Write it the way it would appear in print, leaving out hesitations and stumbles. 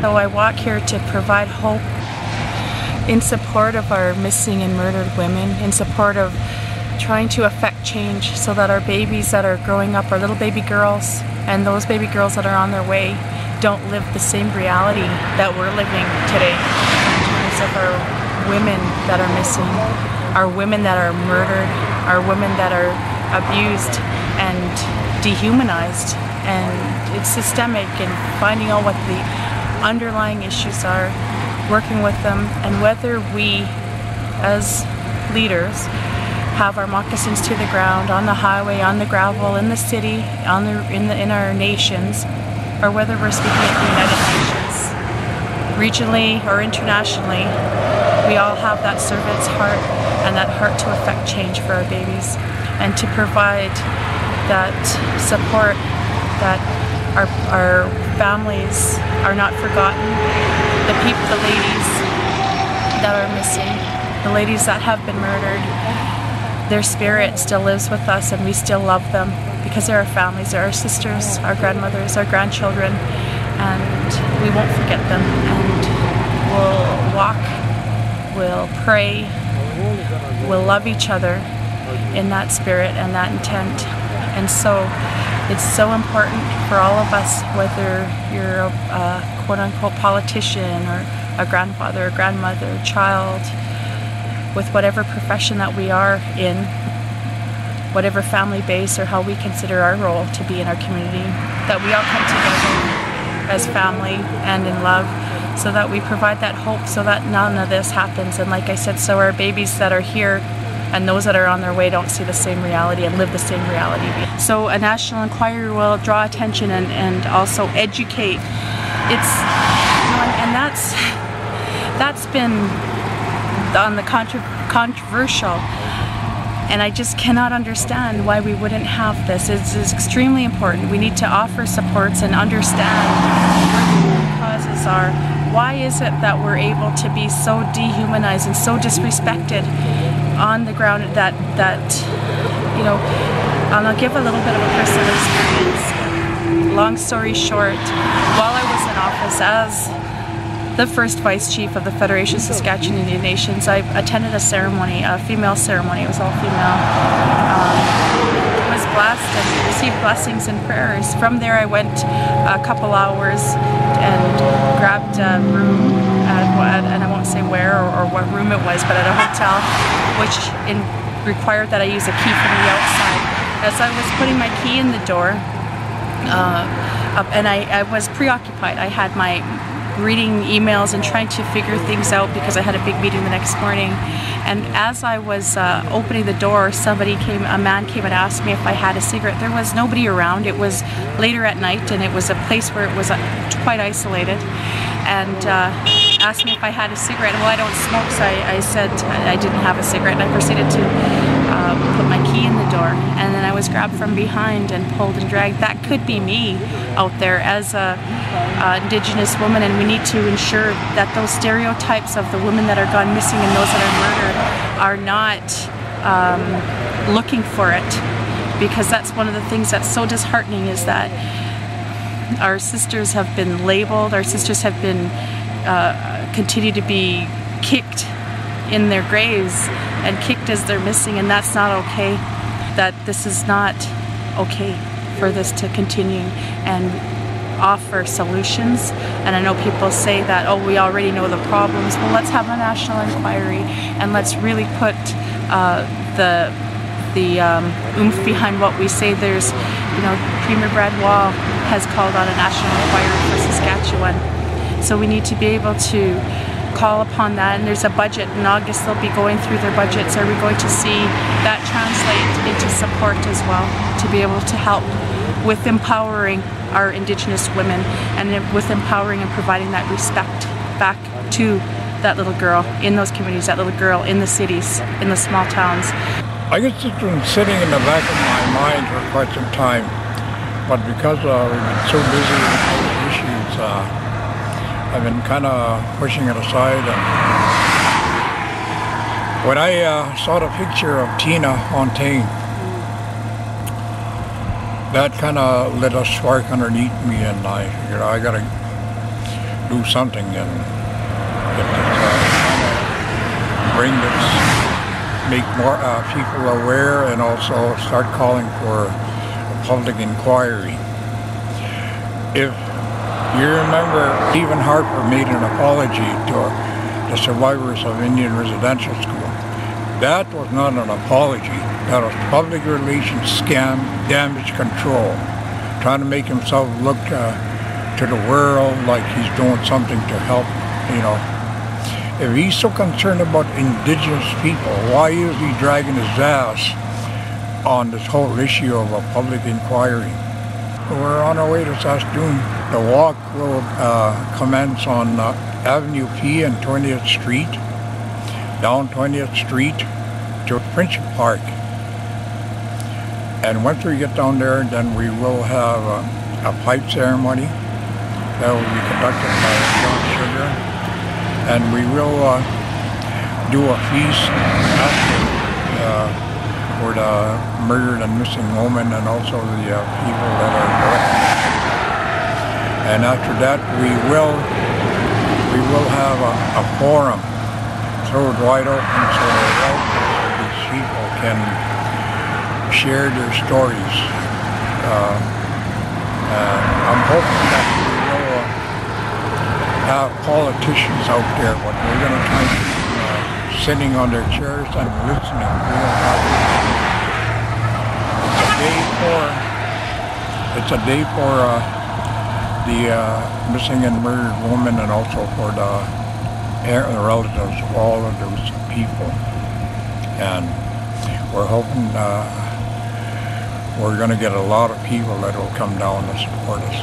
So I walk here to provide hope in support of our missing and murdered women, in support of trying to affect change so that our babies that are growing up, our little baby girls, and those baby girls that are on their way don't live the same reality that we're living today in terms of our women that are missing, our women that are murdered, our women that are abused and dehumanized. And it's systemic, and finding out what the underlying issues are, working with them, and whether we as leaders have our moccasins to the ground, on the highway, on the gravel, in the city, in our nations, or whether we're speaking at the United Nations, regionally or internationally, we all have that servant's heart and that heart to affect change for our babies and to provide that support, that our families are not forgotten, the people, the ladies that are missing, the ladies that have been murdered, their spirit still lives with us and we still love them because they're our families, they're our sisters, our grandmothers, our grandchildren, and we won't forget them, and we'll walk, we'll pray, we'll love each other in that spirit and that intent. And so it's so important for all of us, whether you're a quote-unquote politician or a grandfather, a grandmother, a child, with whatever profession that we are in, whatever family base or how we consider our role to be in our community, that we all come together as family and in love so that we provide that hope so that none of this happens. And like I said, so our babies that are here and those that are on their way don't see the same reality and live the same reality. So a national inquiry will draw attention and also educate. It's, you know, and that's been on the controversial, and I just cannot understand why we wouldn't have this. It's extremely important. We need to offer supports and understand where the root causes are. Why is it that we're able to be so dehumanized and so disrespected on the ground that you know, and I'll give a little bit of a personal experience. Long story short, while I was in office as the first vice chief of the Federation of Saskatchewan Indian Nations, I attended a ceremony, a female ceremony. It was all female. Was blessed and received blessings and prayers. From there I went a couple hours and grabbed a room and I won't say where or what room it was, but at a hotel, which required that I use a key from the outside. As I was putting my key in the door, and I was preoccupied. I had my reading emails and trying to figure things out because I had a big meeting the next morning. And as I was opening the door, a man came and asked me if I had a cigarette. There was nobody around. It was later at night and it was a place where it was quite isolated, and asked me if I had a cigarette. Well, I don't smoke, so I said I didn't have a cigarette, and I proceeded to put my key in the door, and then I was grabbed from behind and pulled and dragged. That could be me out there as a Indigenous woman, and we need to ensure that those stereotypes of the women that are gone missing and those that are murdered are not looking for it, because that's one of the things that's so disheartening, is that our sisters have been labeled, our sisters have been continue to be kicked in their graves and kicked as they're missing, and that's not okay. That this is not okay for this to continue, and offer solutions. And I know people say that, oh, we already know the problems. Well, let's have a national inquiry and let's really put the oomph behind what we say. There's, you know, Premier Brad Wall has called on a national inquiry for Saskatchewan. So we need to be able to call upon that, and there's a budget in August. They'll be going through their budgets. Are we going to see that translate into support as well, to be able to help with empowering our Indigenous women and with empowering and providing that respect back to that little girl in those communities, that little girl in the cities, in the small towns. I guess it's been sitting in the back of my mind for quite some time, but because we've been so busy with other issues, I've been kind of pushing it aside. And when I saw the picture of Tina Fontaine, that kind of lit a spark underneath me, and I figured I gotta do something and get this, bring this, make more people aware, and also start calling for a public inquiry. If you remember, Stephen Harper made an apology to the survivors of Indian Residential School. That was not an apology. That was public relations scam, damage control, trying to make himself look to the world like he's doing something to help, you know. If he's so concerned about Indigenous people, why is he dragging his ass on this whole issue of a public inquiry? We're on our way to Saskatoon. The walk will commence on Avenue P and 20th Street, down 20th Street to Friendship Park. And once we get down there, then we will have a pipe ceremony that will be conducted by John Sugar. And we will do a feast after for the murdered and missing woman, and also the people that are directly. And after that, we will have a forum, throw it wide open so that these people can share their stories. I'm hoping that we will have politicians out there, but we're going to try to sitting on their chairs and listening. It's a day for the missing and murdered woman, and also for the relatives of all of those people. And we're hoping we're going to get a lot of people that will come down to support us.